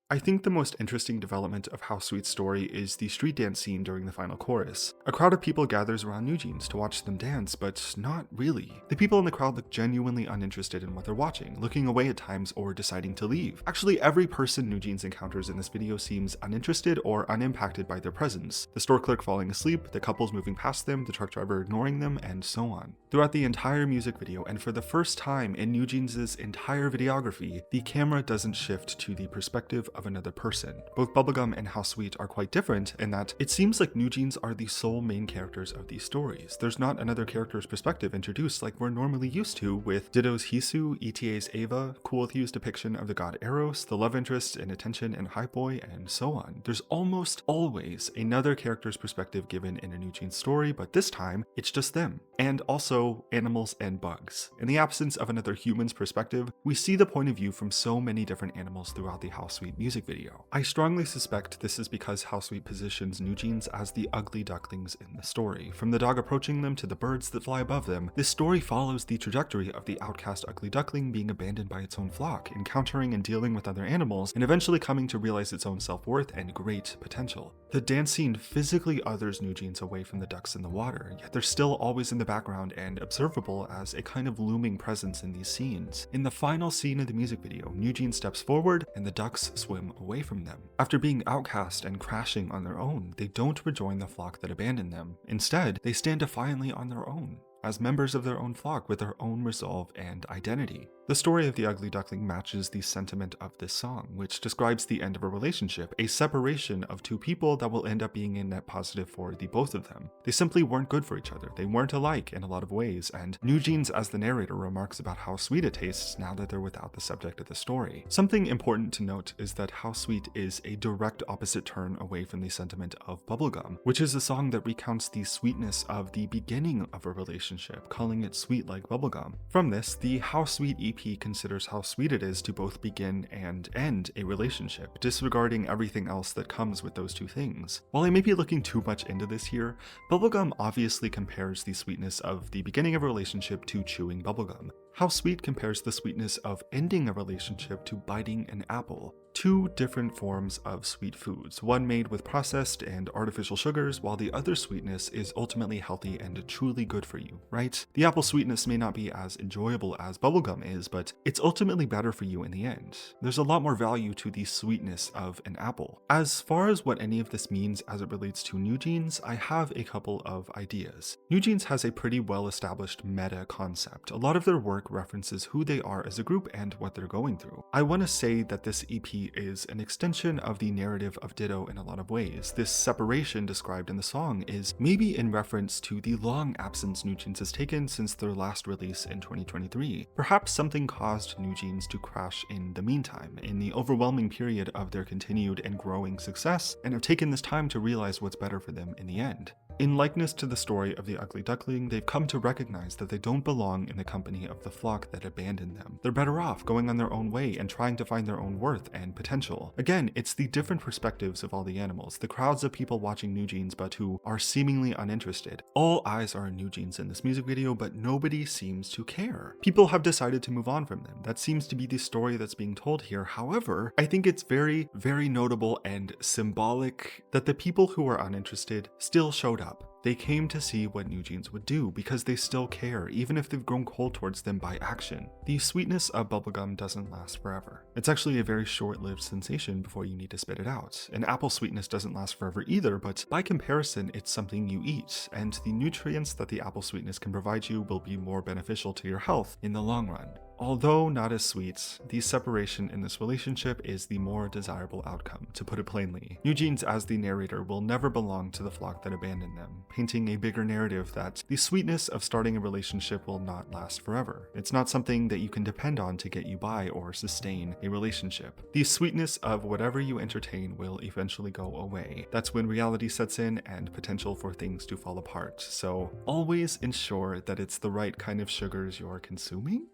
I think the most interesting development of How Sweet's story is the street dance scene during the final chorus. A crowd of people gathers around NewJeans to watch them dance, but not really. The people in the crowd look genuinely uninterested in what they're watching, looking away at times or deciding to leave. Actually, every person NewJeans encounters in this video seems uninterested or unimpacted by their presence. The store clerk falling asleep, the couples moving past them, the truck driver ignoring them, and so on. Throughout the entire music video, and for the first time in NewJeans' entire videography, the camera doesn't shift to the perspective of another person. Both Bubblegum and How Sweet are quite different in that it seems like NewJeans are the sole main characters of these stories. There's not another character's perspective introduced like we're normally used to with Ditto's Hisu, ETA's Ava, Cool Hugh's depiction of the god Eros, the love interest in Attention and Hype Boy, and so on. There's almost always another character's perspective given in a NewJeans story, but this time it's just them. And also animals and bugs. In the absence of another human's perspective, we see the point of view from so many different animals throughout the How Sweet music video. I strongly suspect this is because How Sweet positions NewJeans as the ugly ducklings in the story. From the dog approaching them to the birds that fly above them, this story follows the trajectory of the outcast ugly duckling being abandoned by its own flock, encountering and dealing with other animals, and eventually coming to realize its own self-worth and great potential. The dance scene physically others NewJeans away from the ducks in the water, yet they're still always in the background and observable as a kind of looming presence in these scenes. In the final scene of the music video, NewJeans steps forward and the ducks swim away from them. After being outcast and crashing on their own, they don't rejoin the flock that abandoned them. Instead, they stand defiantly on their own, as members of their own flock with their own resolve and identity. The story of the ugly duckling matches the sentiment of this song, which describes the end of a relationship, a separation of two people that will end up being a net positive for the both of them. They simply weren't good for each other, they weren't alike in a lot of ways, and NewJeans as the narrator remarks about how sweet it tastes now that they're without the subject of the story. Something important to note is that How Sweet is a direct opposite turn away from the sentiment of Bubblegum, which is a song that recounts the sweetness of the beginning of a relationship, calling it sweet like bubblegum. From this, the How Sweet EP considers how sweet it is to both begin and end a relationship, disregarding everything else that comes with those two things. While I may be looking too much into this here, Bubblegum obviously compares the sweetness of the beginning of a relationship to chewing bubblegum. How Sweet compares the sweetness of ending a relationship to biting an apple. Two different forms of sweet foods, one made with processed and artificial sugars, while the other sweetness is ultimately healthy and truly good for you, right? The apple sweetness may not be as enjoyable as bubblegum is, but it's ultimately better for you in the end. There's a lot more value to the sweetness of an apple. As far as what any of this means as it relates to NewJeans, I have a couple of ideas. NewJeans has a pretty well-established meta concept. A lot of their work references who they are as a group and what they're going through. I want to say that this EP is an extension of the narrative of Ditto in a lot of ways. This separation described in the song is maybe in reference to the long absence NewJeans has taken since their last release in 2023. Perhaps something caused NewJeans to crash in the meantime, in the overwhelming period of their continued and growing success, and have taken this time to realize what's better for them in the end. In likeness to the story of the ugly duckling, they've come to recognize that they don't belong in the company of the flock that abandoned them. They're better off going on their own way and trying to find their own worth and potential. Again, it's the different perspectives of all the animals, the crowds of people watching NewJeans but who are seemingly uninterested. All eyes are on NewJeans in this music video, but nobody seems to care. People have decided to move on from them. That seems to be the story that's being told here. However, I think it's very, very notable and symbolic that the people who are uninterested still showed up. They came to see what NewJeans would do because they still care, even if they've grown cold towards them by action. The sweetness of bubblegum doesn't last forever. It's actually a very short-lived sensation before you need to spit it out. And apple sweetness doesn't last forever either, but by comparison, it's something you eat, and the nutrients that the apple sweetness can provide you will be more beneficial to your health in the long run. Although not as sweet, the separation in this relationship is the more desirable outcome, to put it plainly. NewJeans as the narrator will never belong to the flock that abandoned them, painting a bigger narrative that the sweetness of starting a relationship will not last forever. It's not something that you can depend on to get you by or sustain a relationship. The sweetness of whatever you entertain will eventually go away. That's when reality sets in and potential for things to fall apart. So always ensure that it's the right kind of sugars you're consuming?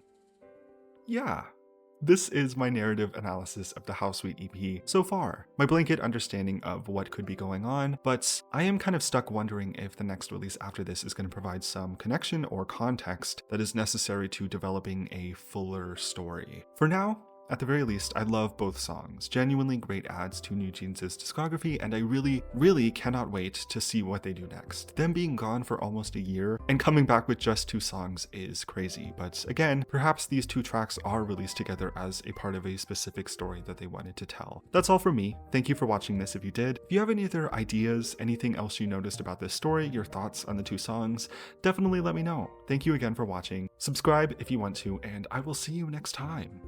Yeah. This is my narrative analysis of the How Sweet EP so far. My blanket understanding of what could be going on, but I am kind of stuck wondering if the next release after this is going to provide some connection or context that is necessary to developing a fuller story. For now, At the very least, I love both songs, genuinely great adds to NewJeans' discography, and I really cannot wait to see what they do next. Them being gone for almost a year and coming back with just 2 songs is crazy, but again, perhaps these 2 tracks are released together as a part of a specific story that they wanted to tell. That's all from me. Thank you for watching this if you did. If you have any other ideas, anything else you noticed about this story, your thoughts on the 2 songs, definitely let me know. Thank you again for watching. Subscribe if you want to, and I will see you next time.